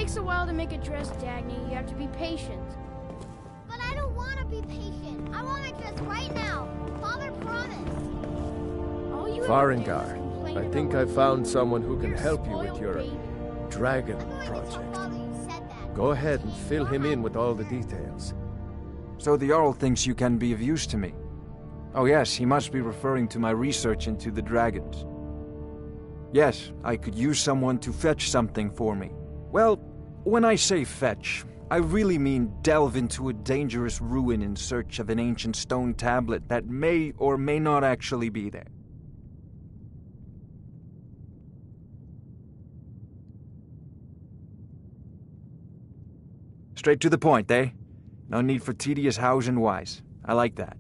takes a while to make a dress, Dagny. You have to be patient. But I don't want to be patient. I want my dress right now. Father promised. All you Farengar, I think I found someone who can help you with your dragon I'm going to tell project. Father you said that. Go ahead and fill him in with all the details. So the Jarl thinks you can be of use to me. Oh yes, he must be referring to my research into the dragons. Yes, I could use someone to fetch something for me. Well, when I say fetch, I really mean delve into a dangerous ruin in search of an ancient stone tablet that may or may not actually be there. Straight to the point, eh? No need for tedious hows and whys. I like that.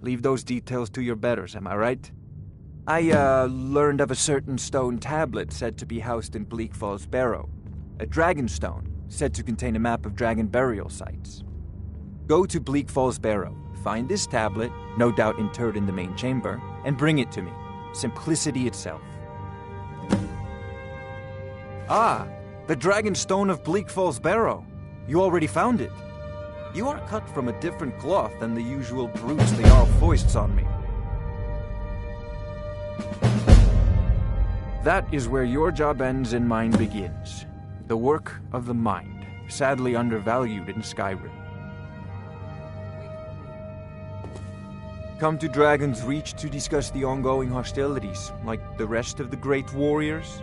Leave those details to your betters, am I right? I, learned of a certain stone tablet said to be housed in Bleak Falls Barrow. A dragon stone, said to contain a map of dragon burial sites. Go to Bleak Falls Barrow, find this tablet, no doubt interred in the main chamber, and bring it to me. Simplicity itself. Ah, the dragon stone of Bleak Falls Barrow. You already found it. You are cut from a different cloth than the usual brutes the Jarl foists on me. That is where your job ends and mine begins. The work of the mind, sadly undervalued in Skyrim. Come to Dragon's Reach to discuss the ongoing hostilities, like the rest of the great warriors?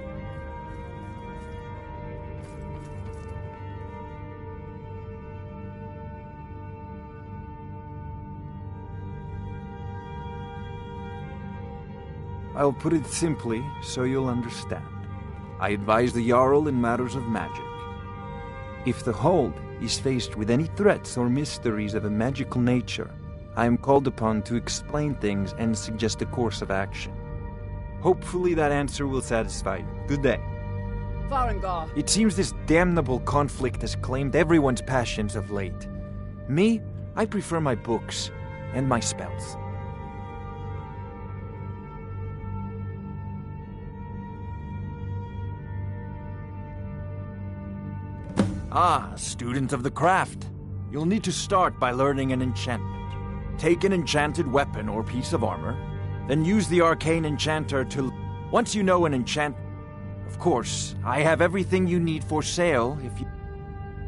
I'll put it simply so you'll understand. I advise the Jarl in matters of magic. If the Hold is faced with any threats or mysteries of a magical nature, I am called upon to explain things and suggest a course of action. Hopefully that answer will satisfy you. Good day. Farengar. It seems this damnable conflict has claimed everyone's passions of late. Me, I prefer my books and my spells. Ah, student of the craft. You'll need to start by learning an enchantment. Take an enchanted weapon or piece of armor, then use the arcane enchanter to... Once you know an enchant... Of course, I have everything you need for sale if you...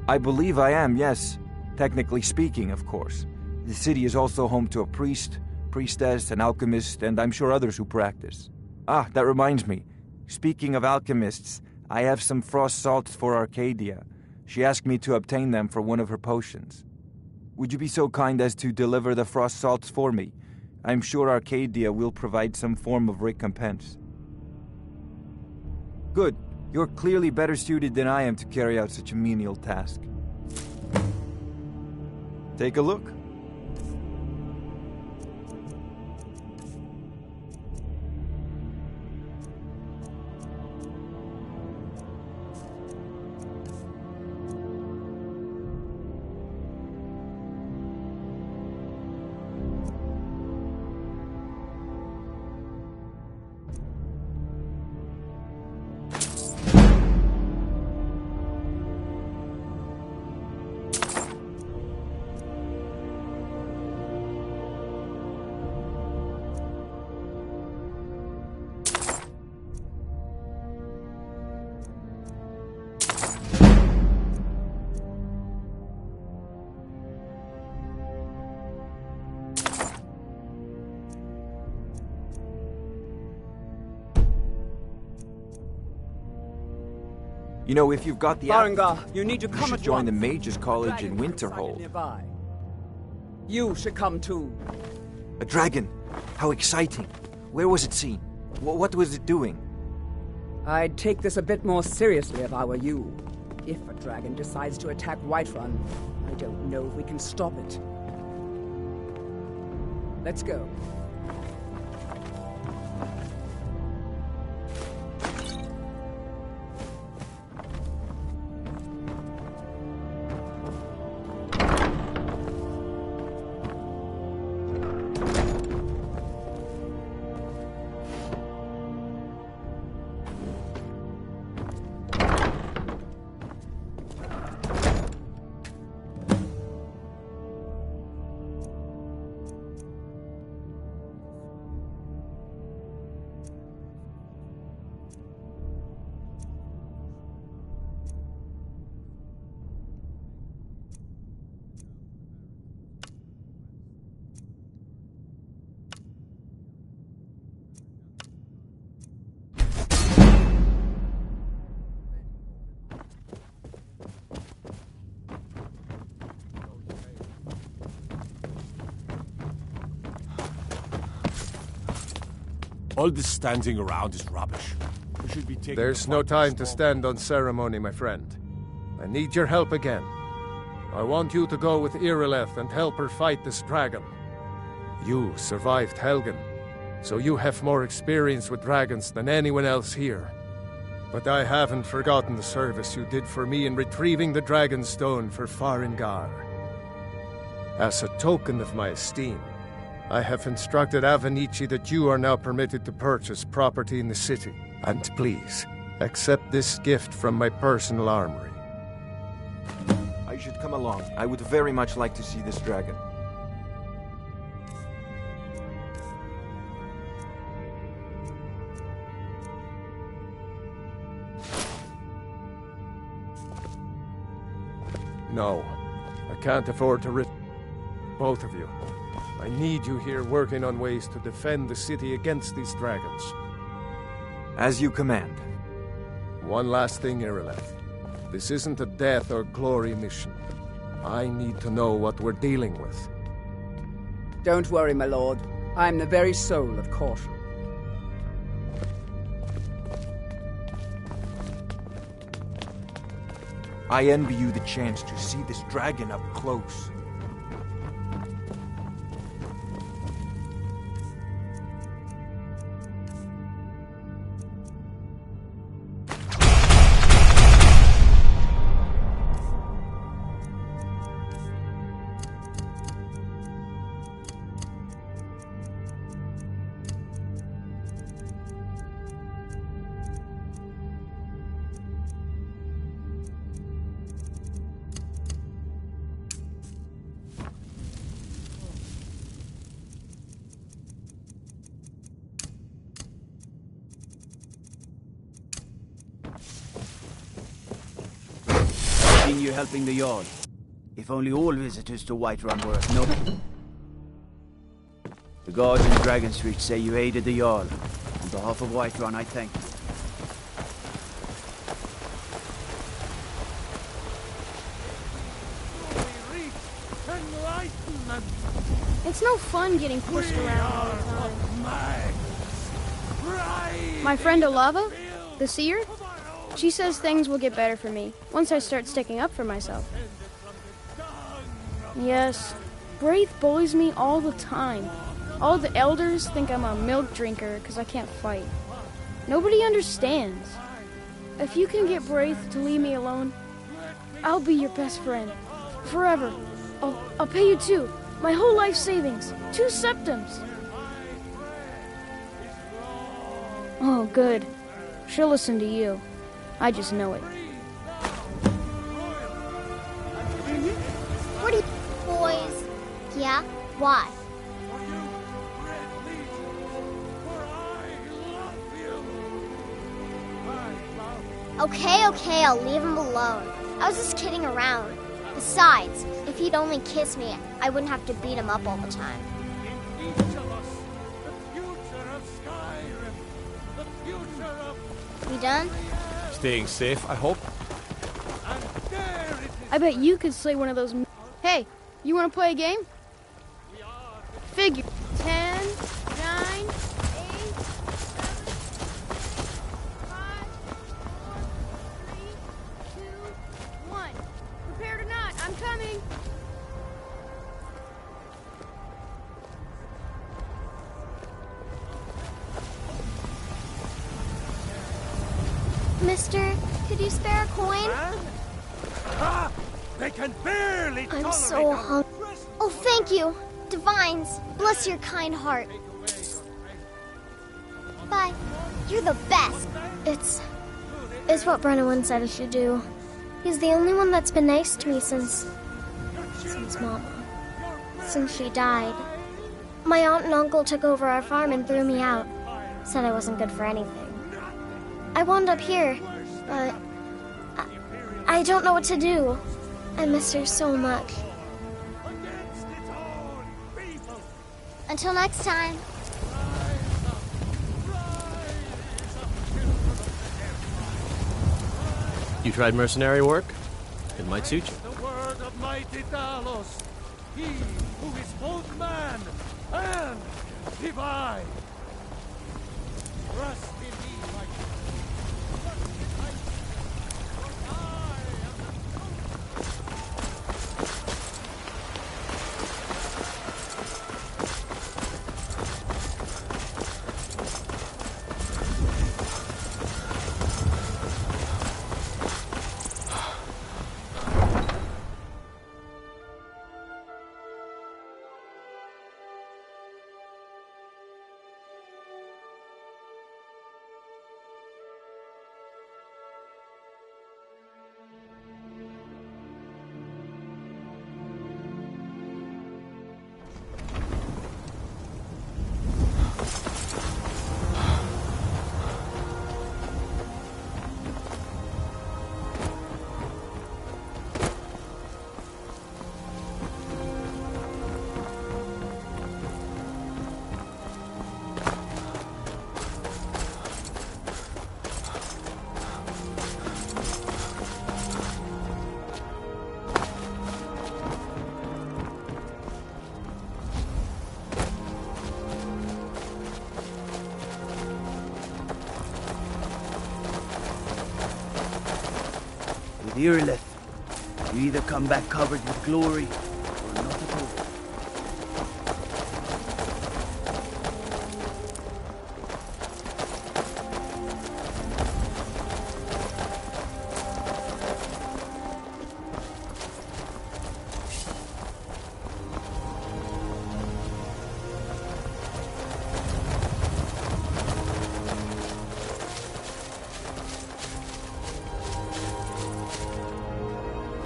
I believe I am, yes. Technically speaking, of course. The city is also home to a priest, priestess, an alchemist, and I'm sure others who practice. Ah, that reminds me. Speaking of alchemists, I have some frost salts for Arcadia. She asked me to obtain them for one of her potions. Would you be so kind as to deliver the frost salts for me? I'm sure Arcadia will provide some form of recompense. Good. You're clearly better suited than I am to carry out such a menial task. Take a look. You know, if you've got the... Farengar, you need to come you should at join the once. Mages College Dragon in campsite Winterhold. nearby. You should come too. A dragon! How exciting! Where was it seen? What was it doing? I'd take this a bit more seriously if I were you. If a dragon decides to attack Whiterun, I don't know if we can stop it. Let's go. All this standing around is rubbish. We should be taking There's no time to stand on ceremony, my friend. I need your help again. I want you to go with Irileth and help her fight this dragon. You survived Helgen, so you have more experience with dragons than anyone else here. But I haven't forgotten the service you did for me in retrieving the Dragon Stone for Farengar. As a token of my esteem, I have instructed Avenici that you are now permitted to purchase property in the city. And please, accept this gift from my personal armory. I should come along. I would very much like to see this dragon. No, I can't afford to risk both of you. I need you here working on ways to defend the city against these dragons. As you command. One last thing, Irileth. This isn't a death or glory mission. I need to know what we're dealing with. Don't worry, my lord. I'm the very soul of caution. I envy you the chance to see this dragon up close. You helping the Jarl. If only all visitors to Whiterun were as noble. The guards in Dragon Street say you aided the Jarl. On behalf of Whiterun, I thank you. It's no fun getting pushed around all the time. My friend Olava, the seer, she says things will get better for me once I start sticking up for myself. Yes, Braith bullies me all the time. All the elders think I'm a milk drinker because I can't fight. Nobody understands. If you can get Braith to leave me alone, I'll be your best friend. Forever. I'll pay you too. My whole life savings. 2 septims. Oh, good. She'll listen to you. I just know it. What do you boys? Yeah? Why? Okay, I'll leave him alone. I was just kidding around. Besides, if he'd only kiss me, I wouldn't have to beat him up all the time. In each of us, the future of Skyrim, the future of... We done? Staying safe, I hope. And there it is. I bet you could slay one of those. Hey, you want to play a game? Figure. 10, 9, 8, 7, 5, 4, 3, 2, 1. Prepared or not, I'm coming. Mister, could you spare a coin? Ah, they can barely I'm tolerate so our hungry. Oh, thank you. Divines, bless your kind heart. Bye. You're the best. It's what Brennan said I should do. He's the only one that's been nice to me since Mama. Since she died. My aunt and uncle took over our farm and threw me out. Said I wasn't good for anything. I wound up here, but I don't know what to do. I miss her so much. Until next time. You tried mercenary work? It might suit you. The word of mighty Talos, he who is both man and divine. Trust in me, my friend. Trust in my for I am the With Irileth, you either come back covered with glory, or not at all.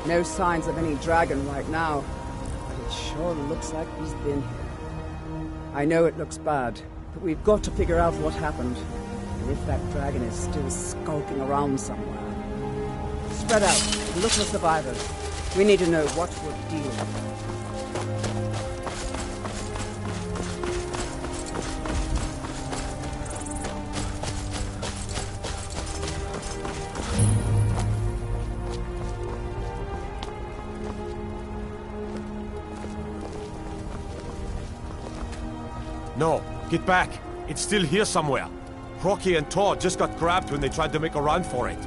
No signs of any dragon right now, but it sure looks like he's been here. I know it looks bad, but we've got to figure out what happened, and if that dragon is still skulking around somewhere. Spread out, look for survivors. We need to know what we're dealing with. No, get back. It's still here somewhere. Rocky and Todd just got grabbed when they tried to make a run for it.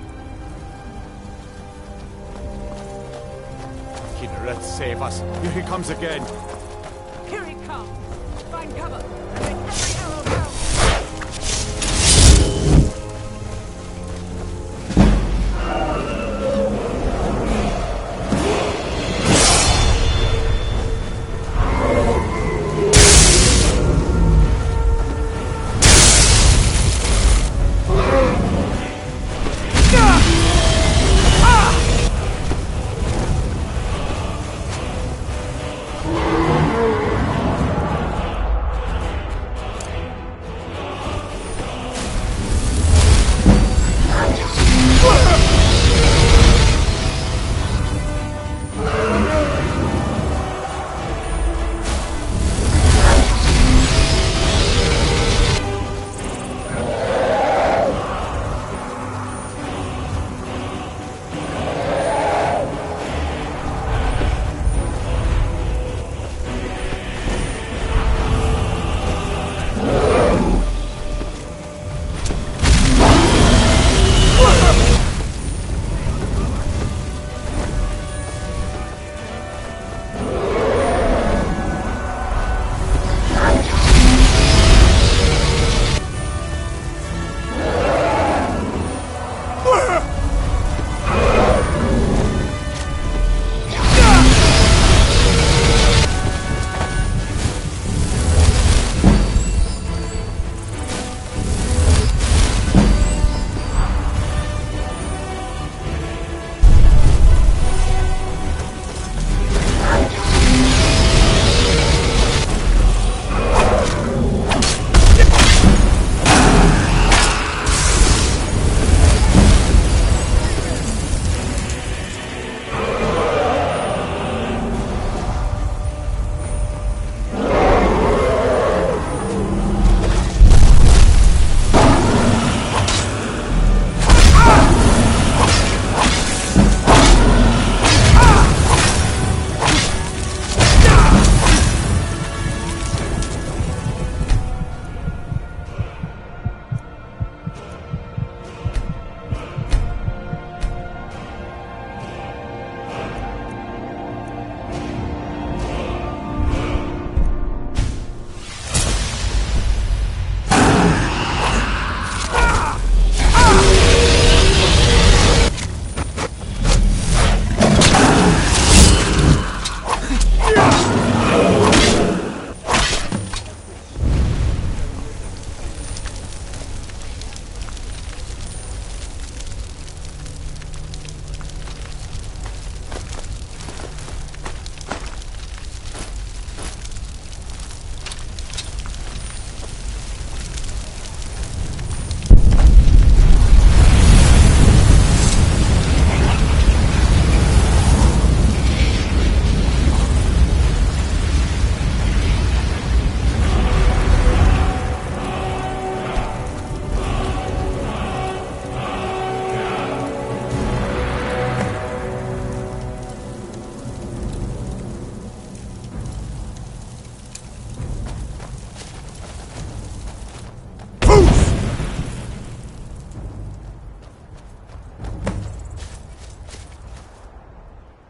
Kinnereth, save us. Here he comes again. Here he comes! Find cover, and make every arrow count!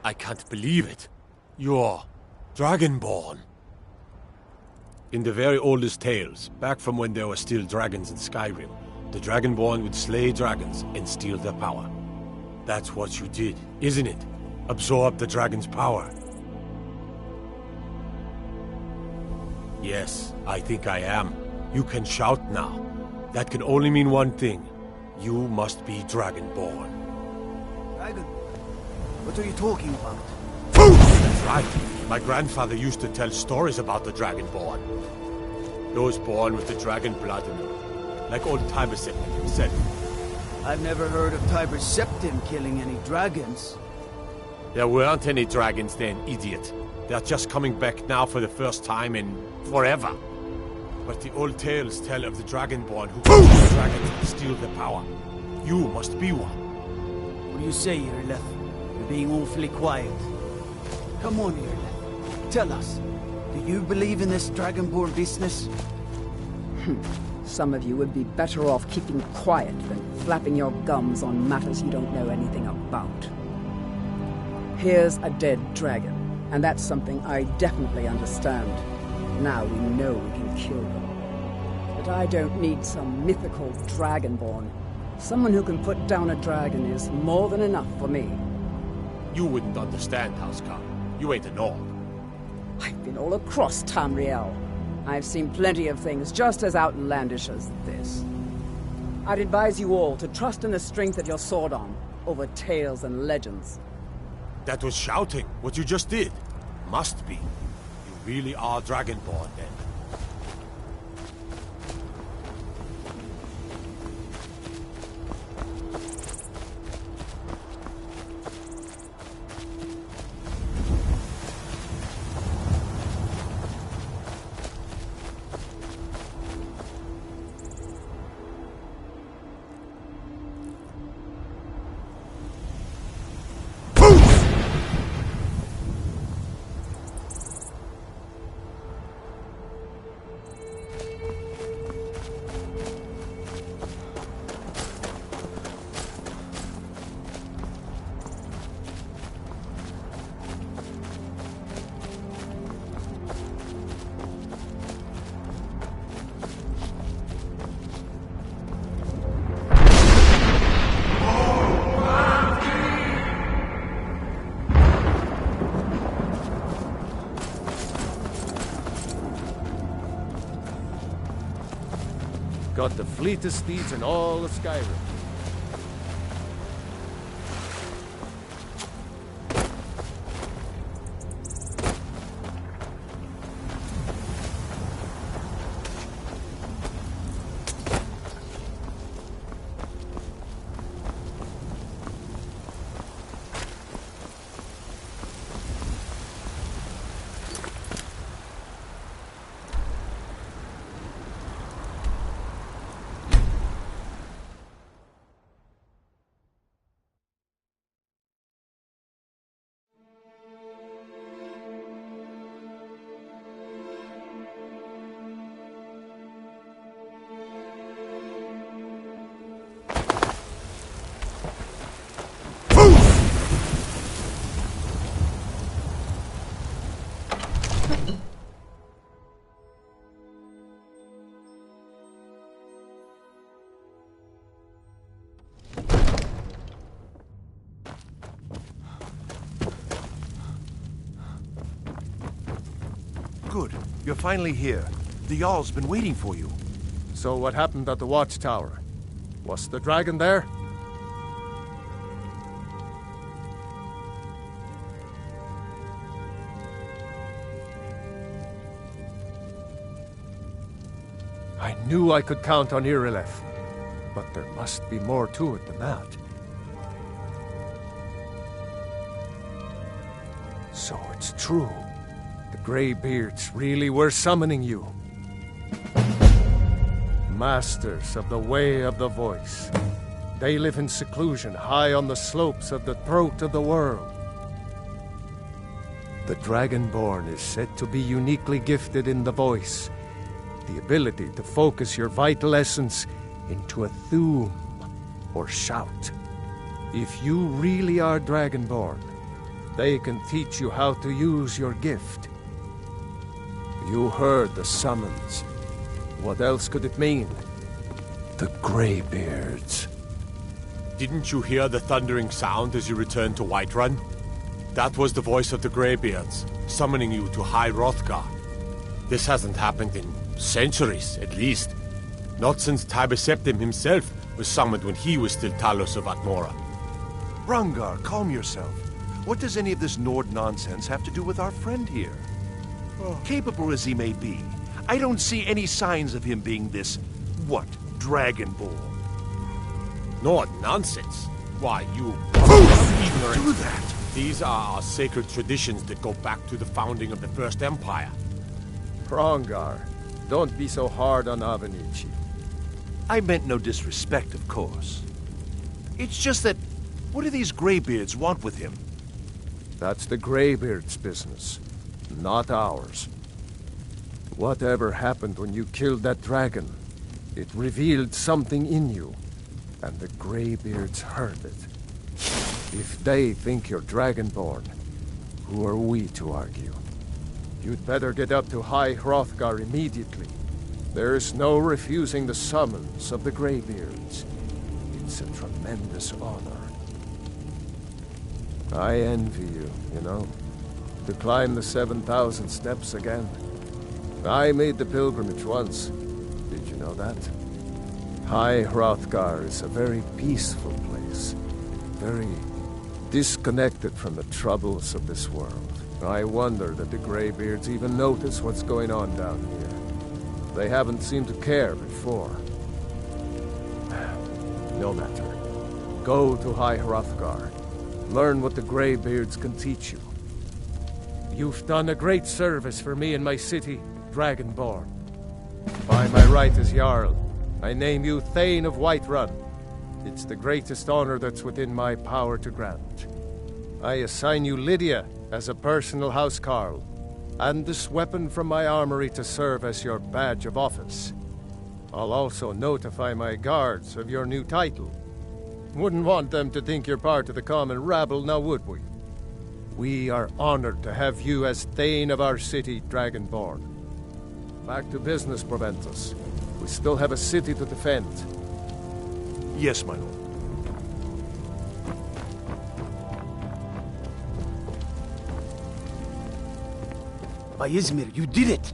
I can't believe it. You're Dragonborn. In the very oldest tales, back from when there were still dragons in Skyrim, the Dragonborn would slay dragons and steal their power. That's what you did, isn't it? Absorb the dragon's power. Yes, I think I am. You can shout now. That can only mean one thing. You must be Dragonborn. Dragon? What are you talking about? That's right. My grandfather used to tell stories about the Dragonborn. Those born with the dragon blood in them. Like old Tiber said. I've never heard of Tiber Septim killing any dragons. There weren't any dragons then, idiot. They're just coming back now for the first time in forever. But the old tales tell of the Dragonborn who kill the dragons and steal their power. You must be one. What do you say, Irileth? You're being awfully quiet. Come on, Irileth. Tell us. Do you believe in this Dragonborn business? Some of you would be better off keeping quiet than flapping your gums on matters you don't know anything about. Here's a dead dragon, and that's something I definitely understand. Now we know we can kill them. But I don't need some mythical Dragonborn. Someone who can put down a dragon is more than enough for me. You wouldn't understand, Housecarl. You ain't a Nord. I've been all across Tamriel. I've seen plenty of things just as outlandish as this. I'd advise you all to trust in the strength of your sword arm over tales and legends. That was shouting, what you just did. Must be. You really are Dragonborn, then. Got the fleetest steeds in all of Skyrim. Good. You're finally here. The Jarl's been waiting for you. So what happened at the watchtower? Was the dragon there? I knew I could count on Irileth, but there must be more to it than that. So it's true. The Greybeards really were summoning you. Masters of the Way of the Voice. They live in seclusion high on the slopes of the throat of the world. The Dragonborn is said to be uniquely gifted in the voice, the ability to focus your vital essence into a thum or shout. If you really are Dragonborn, They can teach you how to use your gift. You heard the summons. What else could it mean? The Greybeards. Didn't you hear the thundering sound as you returned to Whiterun? That was the voice of the Greybeards, summoning you to High Hrothgar. This hasn't happened in centuries, at least. Not since Tiber Septim himself was summoned when he was still Talos of Atmora. Rungar, calm yourself. What does any of this Nord nonsense have to do with our friend here? Capable as he may be, I don't see any signs of him being this, Dragonborn. Nord nonsense? Why, you... Ignorant. Do that! These are our sacred traditions that go back to the founding of the First Empire. Hrongar, don't be so hard on Avenici. I meant no disrespect, of course. It's just that, what do these Greybeards want with him? That's the Greybeards' business, not ours. Whatever happened when you killed that dragon, it revealed something in you, and the Greybeards heard it. If they think you're Dragonborn, who are we to argue? You'd better get up to High Hrothgar immediately. There's no refusing the summons of the Greybeards. It's a tremendous honor. I envy you, you know, to climb the 7,000 steps again. I made the pilgrimage once. Did you know that? High Hrothgar is a very peaceful place. Very disconnected from the troubles of this world. I wonder that the Greybeards even notice what's going on down here. They haven't seemed to care before. No matter. Go to High Hrothgar. Learn what the Greybeards can teach you. You've done a great service for me and my city, Dragonborn. By my right as Jarl, I name you Thane of Whiterun. It's the greatest honor that's within my power to grant. I assign you Lydia as a personal housecarl, and this weapon from my armory to serve as your badge of office. I'll also notify my guards of your new title. Wouldn't want them to think you're part of the common rabble, now would we? We are honored to have you as Thane of our city, Dragonborn. Back to business, Proventus. We still have a city to defend. Yes, my lord. By Izmir, you did it!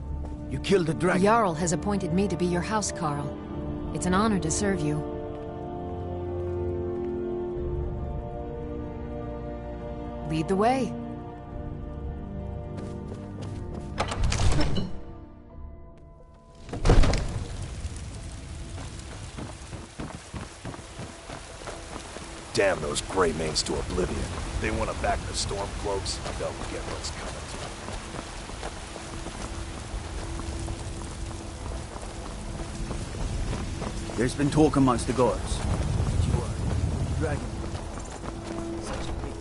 You killed the dragon. The Jarl has appointed me to be your housecarl. It's an honor to serve you. Lead the way. Damn those Greymanes to oblivion. They want to back the Stormcloaks, they'll get what's coming to them. There's been talk amongst the gods. That you are dragon. Such a big...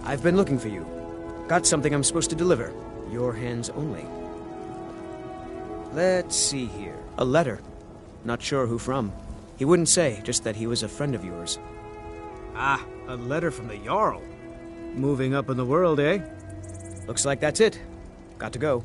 I've been looking for you. Got something I'm supposed to deliver. Your hands only. Let's see here. A letter. Not sure who from. He wouldn't say, just that he was a friend of yours. Ah, a letter from the Jarl. Moving up in the world, eh? Looks like that's it. Got to go.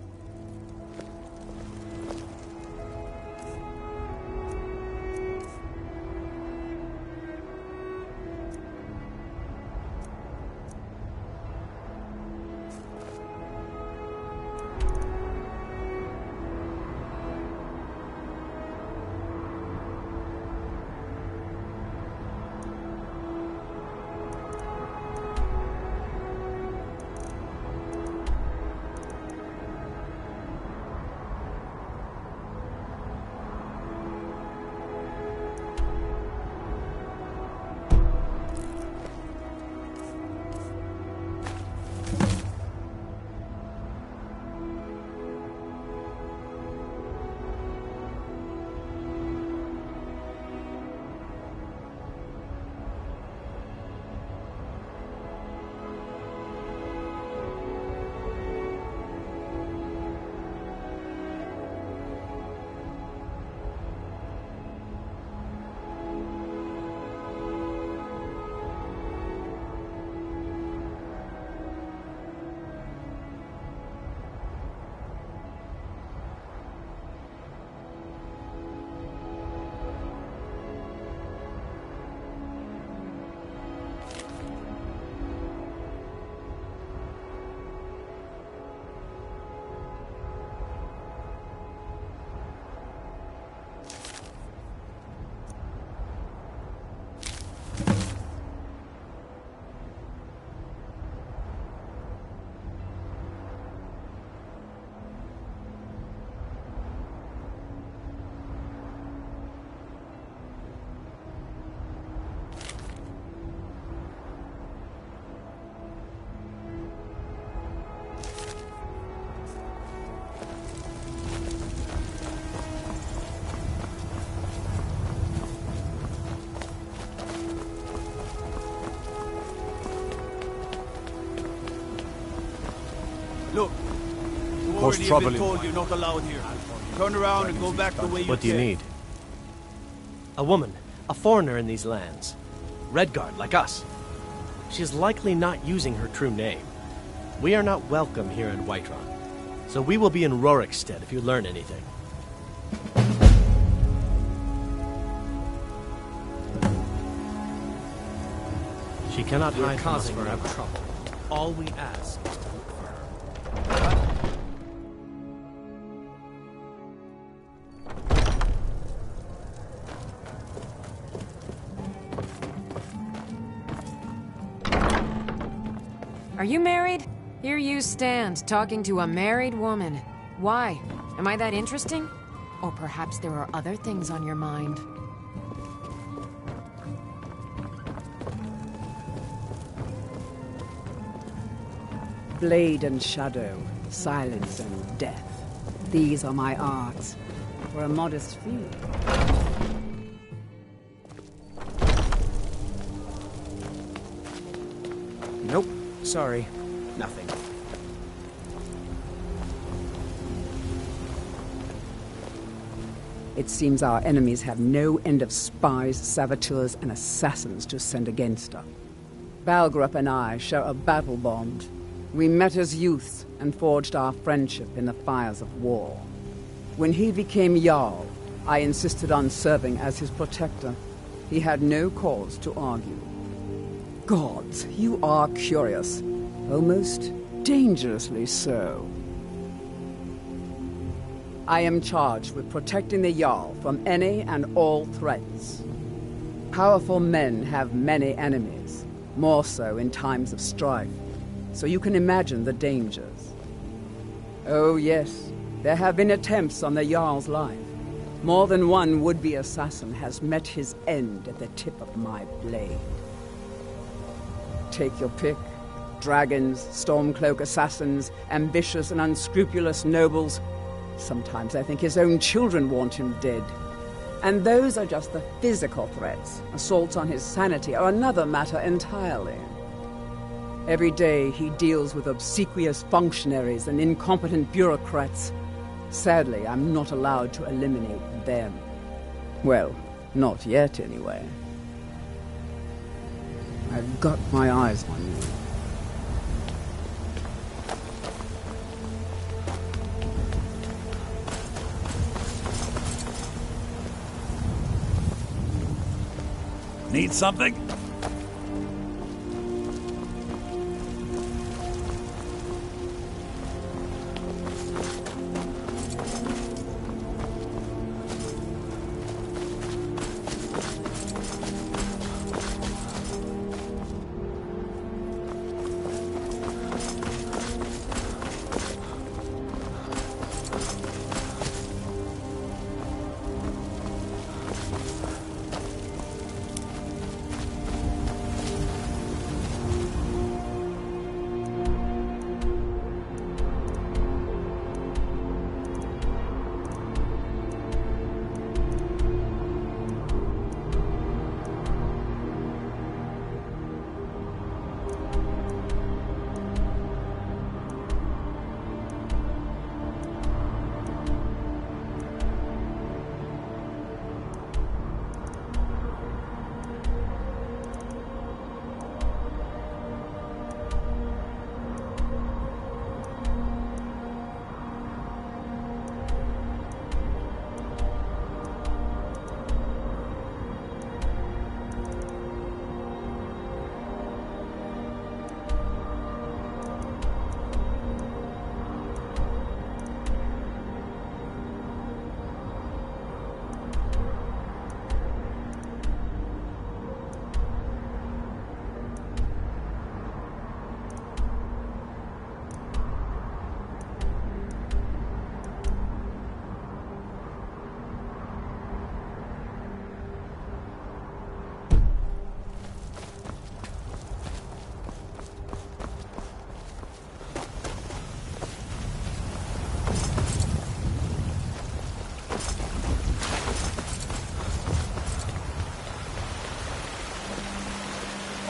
Cause already trouble been in told you're not allowed here. Turn around and go back the way you What do you came. need? A woman, a foreigner in these lands. Redguard, like us. She is likely not using her true name. We are not welcome here in Whiterun, so we will be in Rorikstead if you learn anything. She cannot hide from us forever. Trouble. All we ask is to look for her. Are you married? Here you stand, talking to a married woman. Why? Am I that interesting? Or perhaps there are other things on your mind. Blade and shadow, silence and death. These are my arts. For a modest fee. Nope. Sorry. Nothing. It seems our enemies have no end of spies, saboteurs, and assassins to send against us. Balgrup and I share a battle bond. We met as youths and forged our friendship in the fires of war. When he became Jarl, I insisted on serving as his protector. He had no cause to argue. Gods, you are curious. Almost dangerously so. I am charged with protecting the Jarl from any and all threats. Powerful men have many enemies, more so in times of strife, so you can imagine the dangers. Oh yes, there have been attempts on the Jarl's life. More than one would-be assassin has met his end at the tip of my blade. Take your pick. Dragons, Stormcloak assassins, ambitious and unscrupulous nobles. Sometimes I think his own children want him dead. And those are just the physical threats. Assaults on his sanity are another matter entirely. Every day he deals with obsequious functionaries and incompetent bureaucrats. Sadly, I'm not allowed to eliminate them. Well, not yet anyway. I've got my eyes on you. Need something?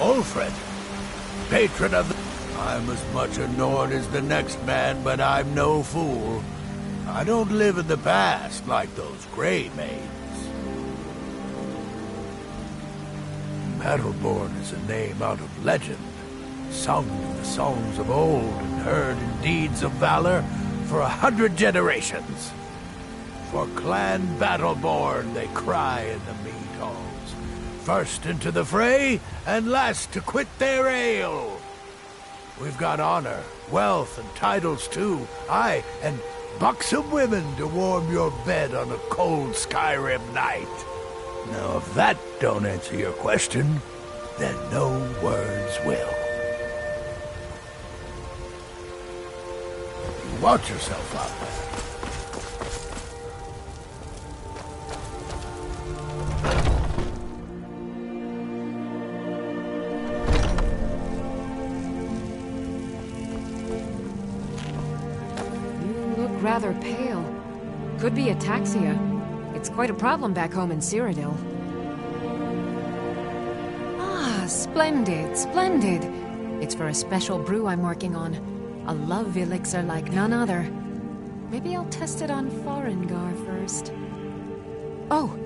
Ulfred, patron of the... I'm as much a Nord as the next man, but I'm no fool. I don't live in the past like those Grey Maids. Battleborn is a name out of legend, sung in the songs of old and heard in deeds of valor for 100 generations. For Clan Battleborn they cry in the mead halls, first into the fray and last to quit their ale. We've got honor, wealth, and titles too, aye, and buxom women to warm your bed on a cold Skyrim night. Now, if that don't answer your question, then no words will. Watch yourself out You look rather pale. Could be ataxia. It's quite a problem back home in Cyrodiil. Ah, splendid, splendid. It's for a special brew I'm working on. A love elixir like none other. Maybe I'll test it on Farengar first. Oh,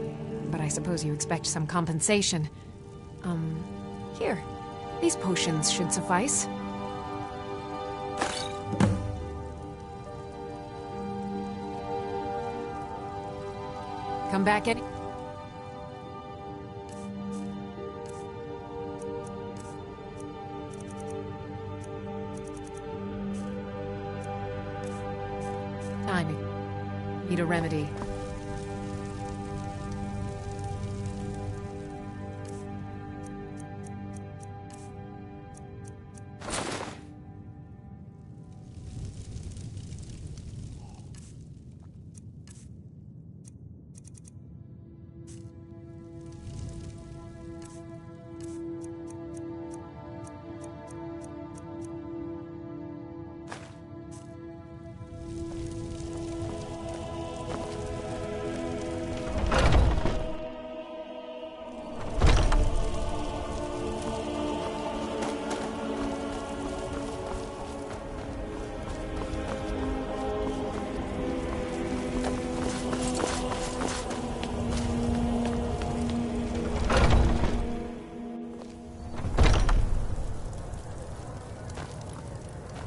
but I suppose you expect some compensation. Here. These potions should suffice. Come back any... I need a remedy.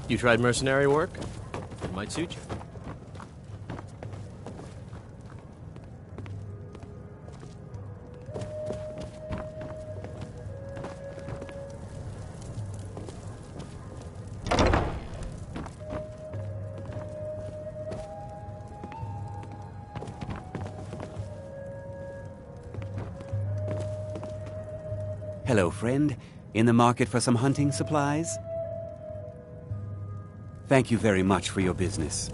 You tried mercenary work? It might suit you. Hello, friend. In the market for some hunting supplies? Thank you very much for your business.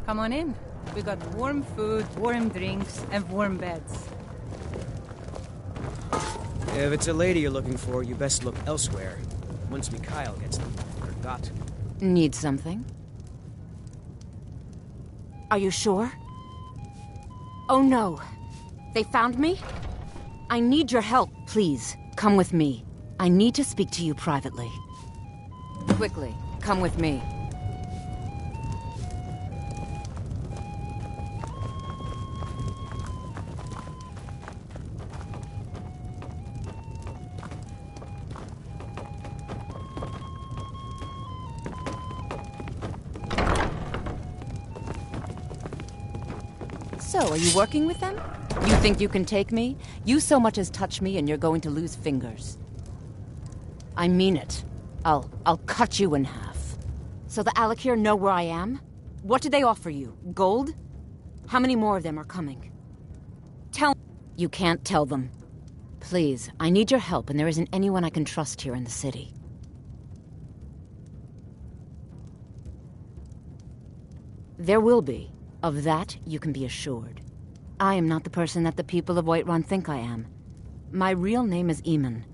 Come on in. We got warm food, warm drinks, and warm beds. If it's a lady you're looking for, you best look elsewhere. Once Mikhail gets them, forgot. Need something? Are you sure? Oh no. They found me? I need your help, please. Come with me. I need to speak to you privately. Quickly, come with me. So, are you working with them? You think you can take me? You so much as touch me and you're going to lose fingers. I mean it. I'll cut you in half. So the Alakir know where I am? What did they offer you? Gold? How many more of them are coming? Tell me. You can't tell them. Please, I need your help, and there isn't anyone I can trust here in the city. There will be. Of that, you can be assured. I am not the person that the people of Whiterun think I am. My real name is Eamon.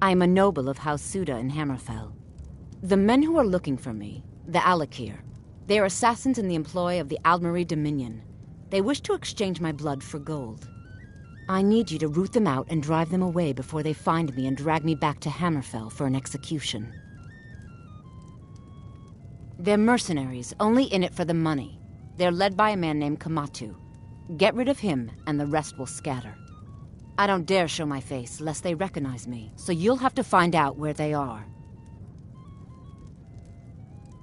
I am a noble of House Suda in Hammerfell. The men who are looking for me, the Alakir, they are assassins in the employ of the Aldmeri Dominion. They wish to exchange my blood for gold. I need you to root them out and drive them away before they find me and drag me back to Hammerfell for an execution. They're mercenaries, only in it for the money. They're led by a man named Kamatu. Get rid of him, and the rest will scatter. I don't dare show my face, lest they recognize me, so you'll have to find out where they are.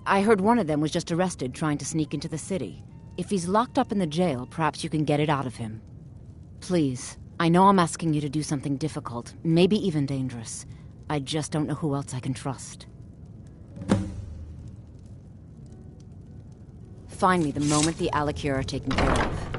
I heard one of them was just arrested trying to sneak into the city. If he's locked up in the jail, perhaps you can get it out of him. Please, I know I'm asking you to do something difficult, maybe even dangerous. I just don't know who else I can trust. Find me the moment the Alakir are taken care of.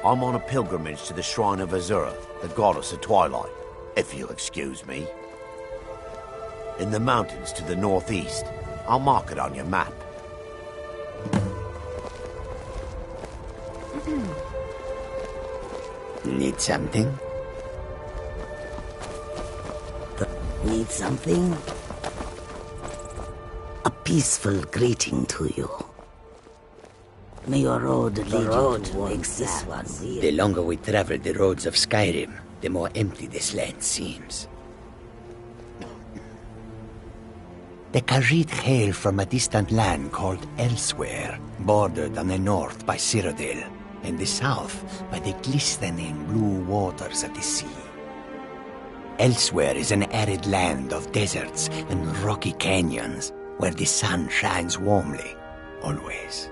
I'm on a pilgrimage to the shrine of Azura, the goddess of twilight, if you'll excuse me. In the mountains to the northeast. I'll mark it on your map. Need something? Need something? A peaceful greeting to you. May your road lead you towards this one. The longer we travel the roads of Skyrim, the more empty this land seems. The Khajiit hail from a distant land called Elsewhere, bordered on the north by Cyrodiil, and the south by the glistening blue waters of the sea. Elsewhere is an arid land of deserts and rocky canyons, where the sun shines warmly, always.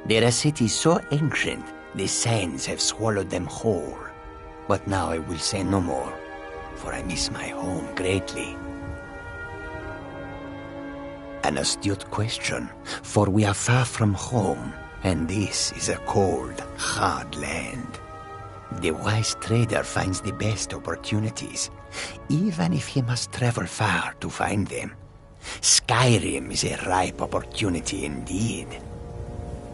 There are cities so ancient, the sands have swallowed them whole. But now I will say no more, for I miss my home greatly. An astute question, for we are far from home, and this is a cold, hard land. The wise trader finds the best opportunities, even if he must travel far to find them. Skyrim is a ripe opportunity indeed.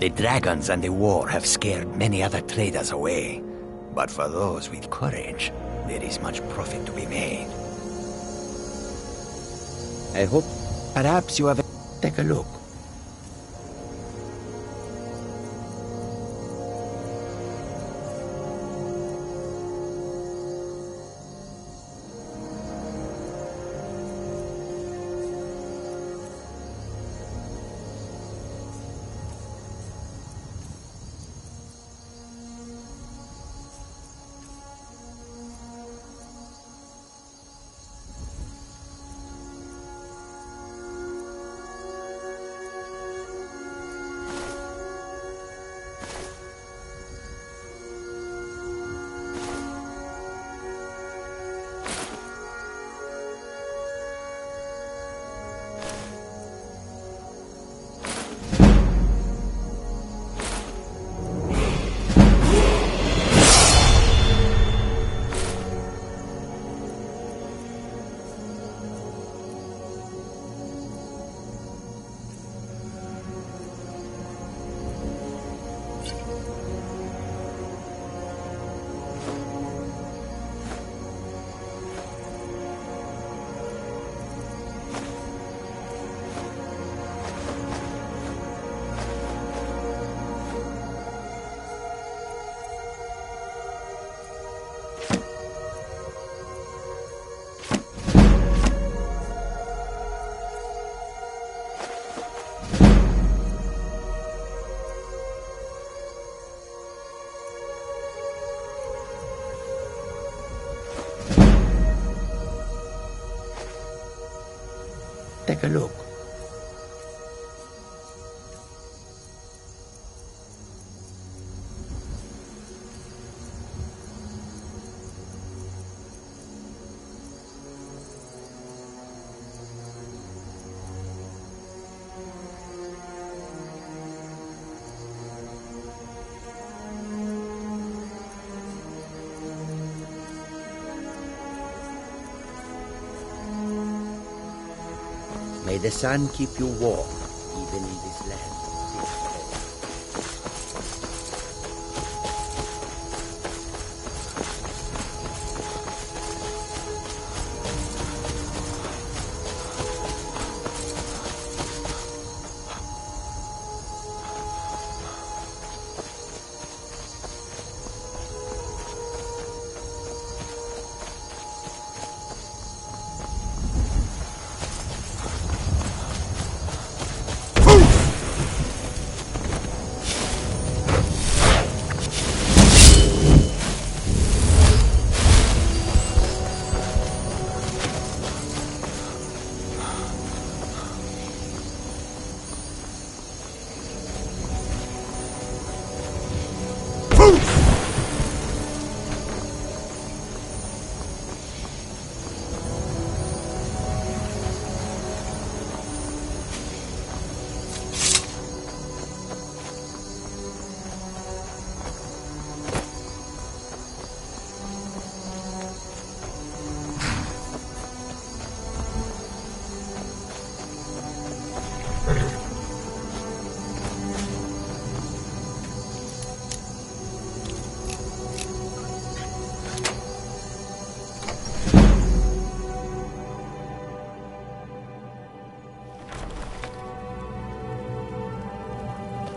The dragons and the war have scared many other traders away. But for those with courage, there is much profit to be made. I hope perhaps you have... Take a look. Take a look. May the sun keep you warm, even in this land.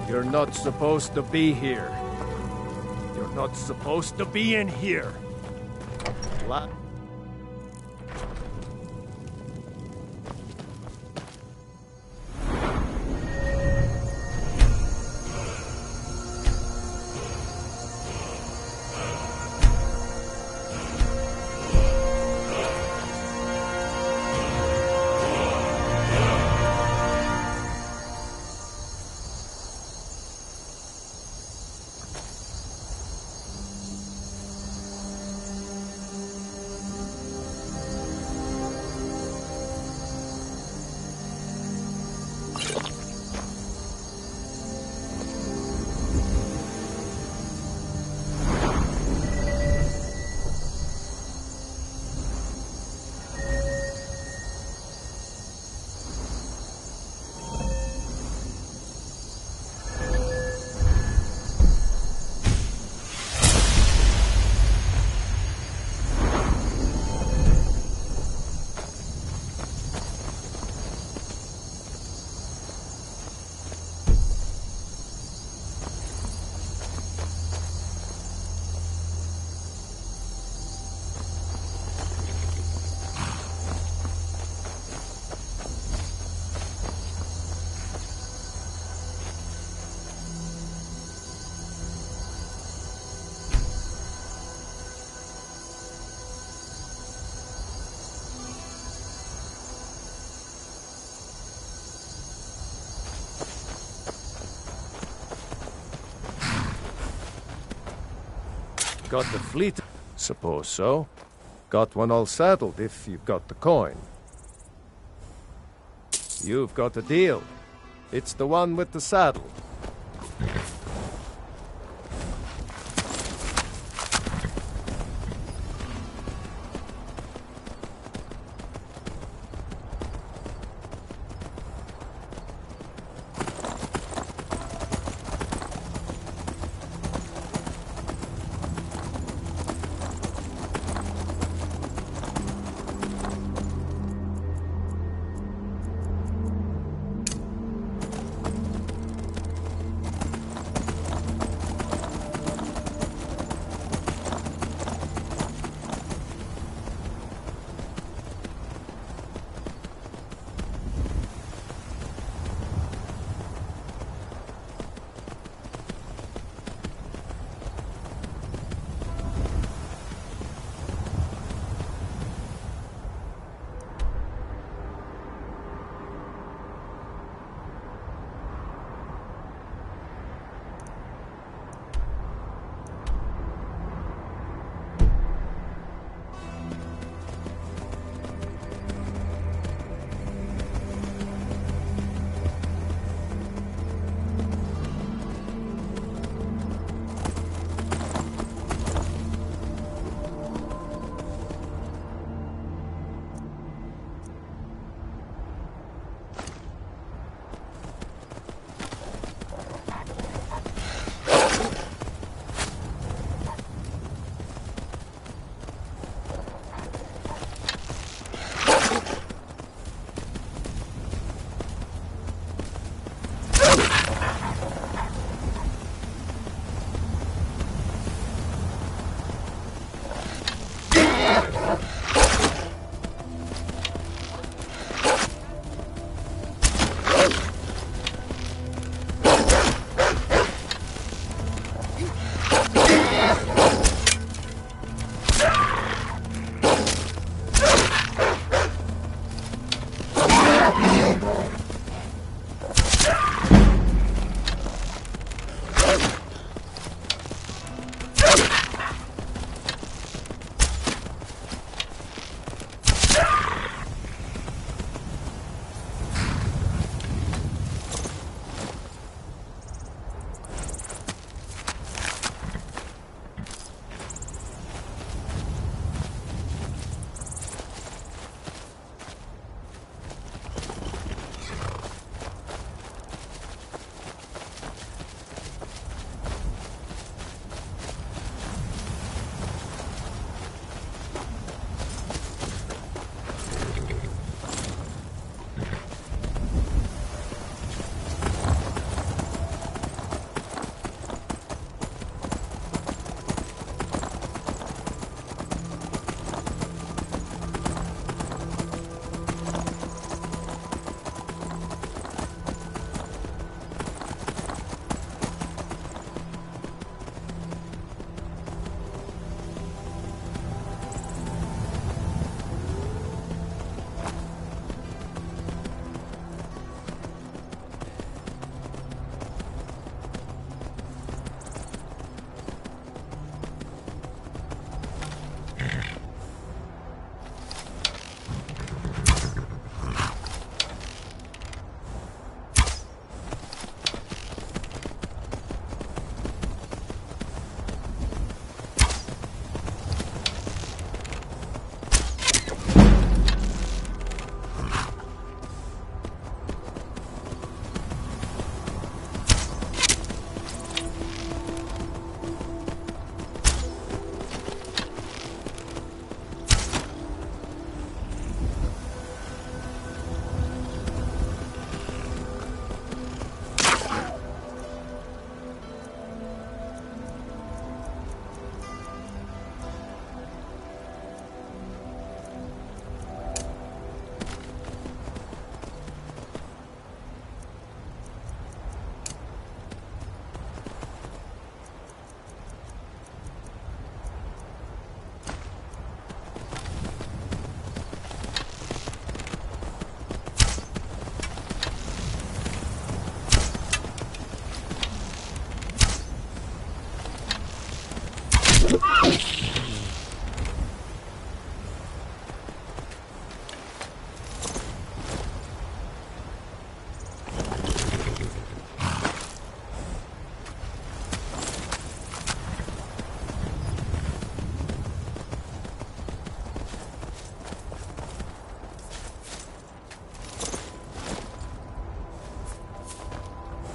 You're not supposed to be here. You're not supposed to be in here. Got the fleet? Suppose so. Got one all saddled if you've got the coin. You've got a deal. It's the one with the saddle.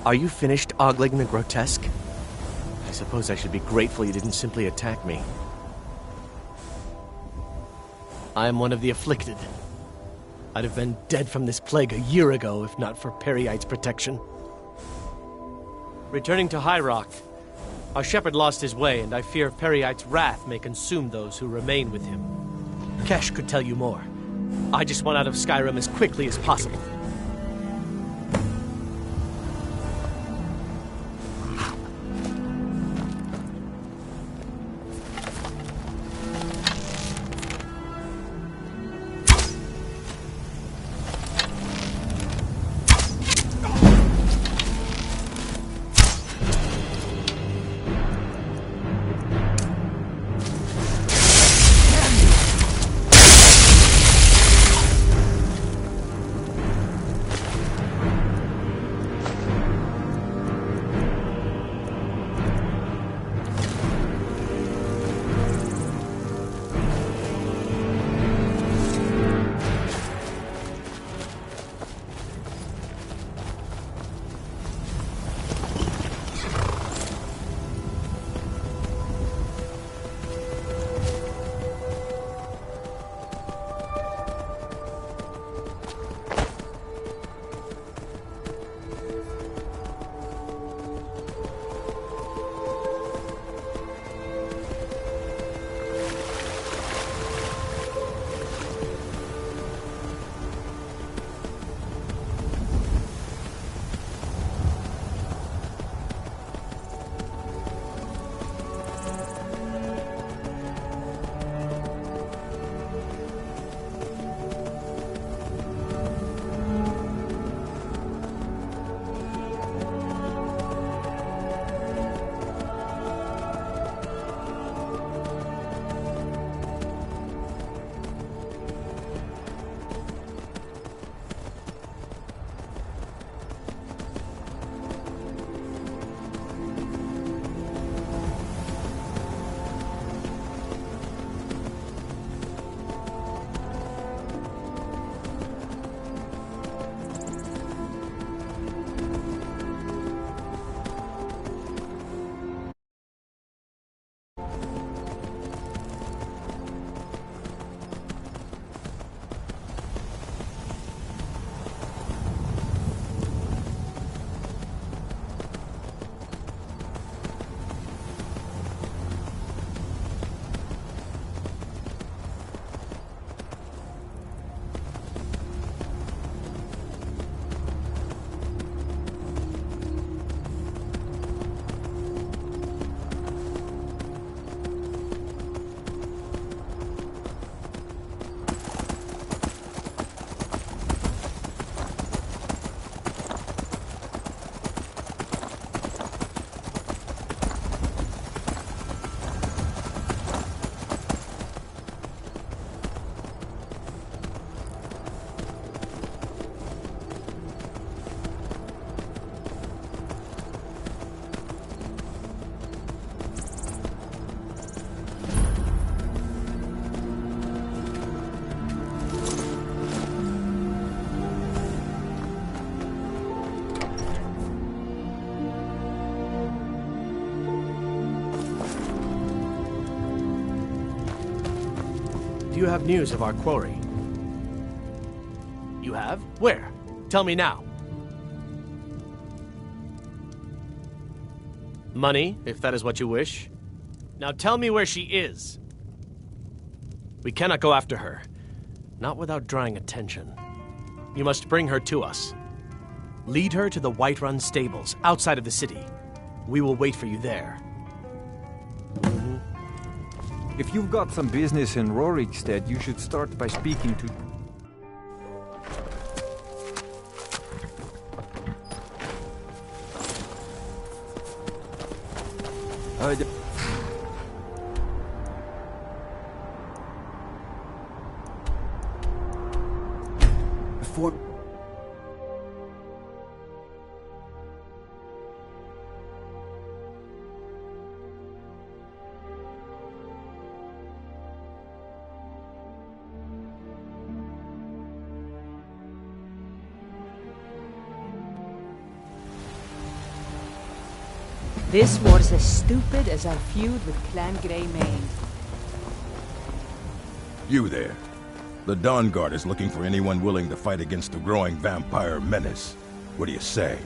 Are you finished ogling the grotesque? I suppose I should be grateful you didn't simply attack me. I am one of the afflicted. I'd have been dead from this plague a year ago if not for Peryite's protection. Returning to High Rock, our shepherd lost his way, and I fear Peryite's wrath may consume those who remain with him. Kesh could tell you more. I just want out of Skyrim as quickly as possible. Do you have news of our quarry? You have? Where? Tell me now. Money, if that is what you wish. Now tell me where she is. We cannot go after her. Not without drawing attention. You must bring her to us. Lead her to the Whiterun stables, outside of the city. We will wait for you there. If you've got some business in Rorikstead, you should start by speaking to... Before... This war's as stupid as our feud with Clan Greymane. You there. The Dawn Guard is looking for anyone willing to fight against the growing vampire menace. What do you say?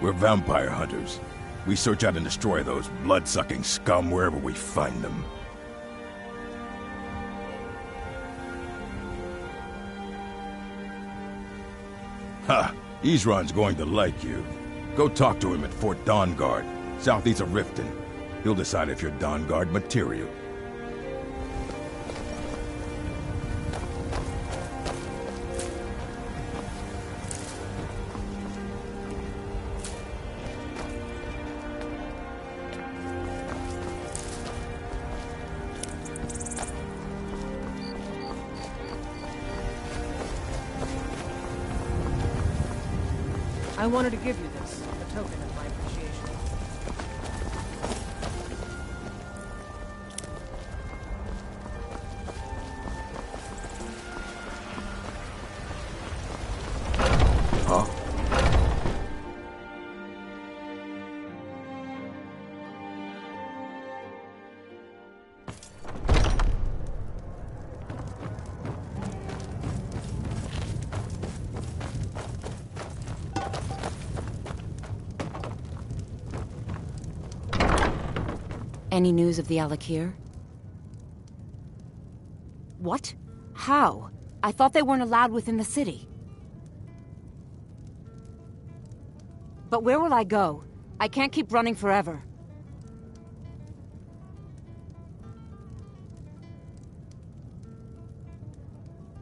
We're vampire hunters. We search out and destroy those blood-sucking scum wherever we find them. Ha! Isran's going to like you. Go talk to him at Fort Dawn Guard, southeast of Riften. He'll decide if you're Dawn Guard material. I wanted to give you this, a token of my appreciation. Huh? Any news of the Alakir? What? How? I thought they weren't allowed within the city. But where will I go? I can't keep running forever.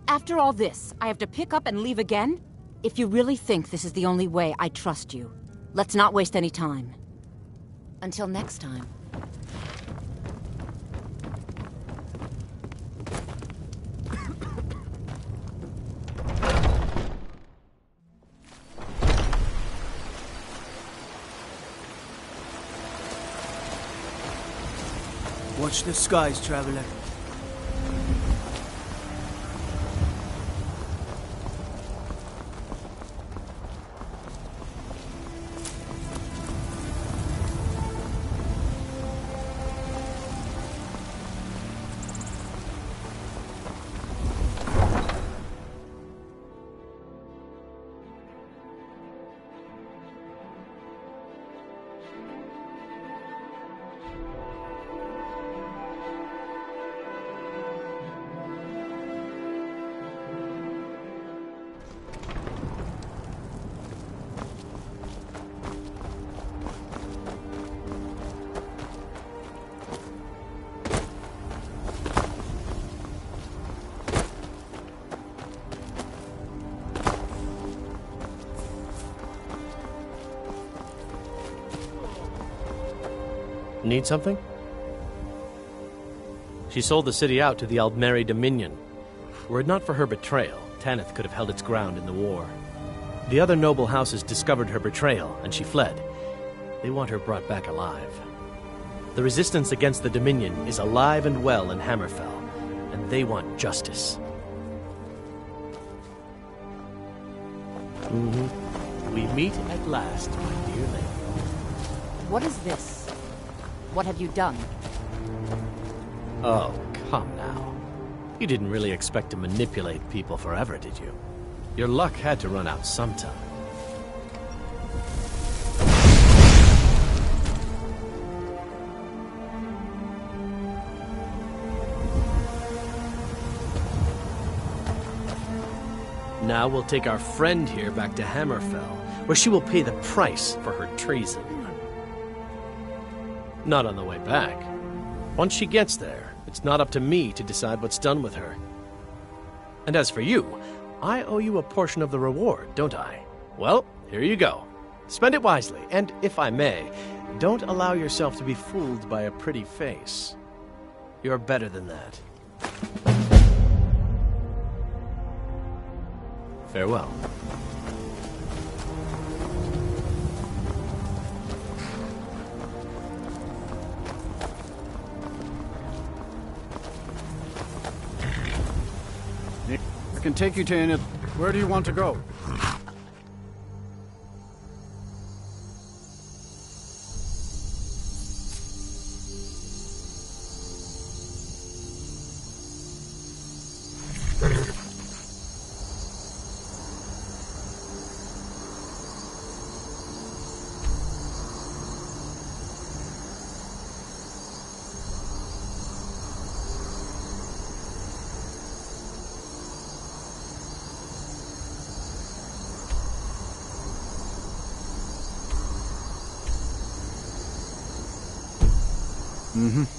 After all this, I have to pick up and leave again? If you really think this is the only way, I trust you. Let's not waste any time. Until next time. Watch the skies, traveler. Need something? She sold the city out to the Aldmeri Dominion. Were it not for her betrayal, Tanith could have held its ground in the war. The other noble houses discovered her betrayal, and she fled. They want her brought back alive. The resistance against the Dominion is alive and well in Hammerfell, and they want justice. We meet at last, my dear lady. What is this? What have you done? Oh, come now. You didn't really expect to manipulate people forever, did you? Your luck had to run out sometime. Now we'll take our friend here back to Hammerfell, where she will pay the price for her treason. Not on the way back. Once she gets there, it's not up to me to decide what's done with her. And as for you, I owe you a portion of the reward, don't I? Well, here you go. Spend it wisely, and if I may, don't allow yourself to be fooled by a pretty face. You're better than that. Farewell. I can take you to any... Where do you want to go? Mm-hmm.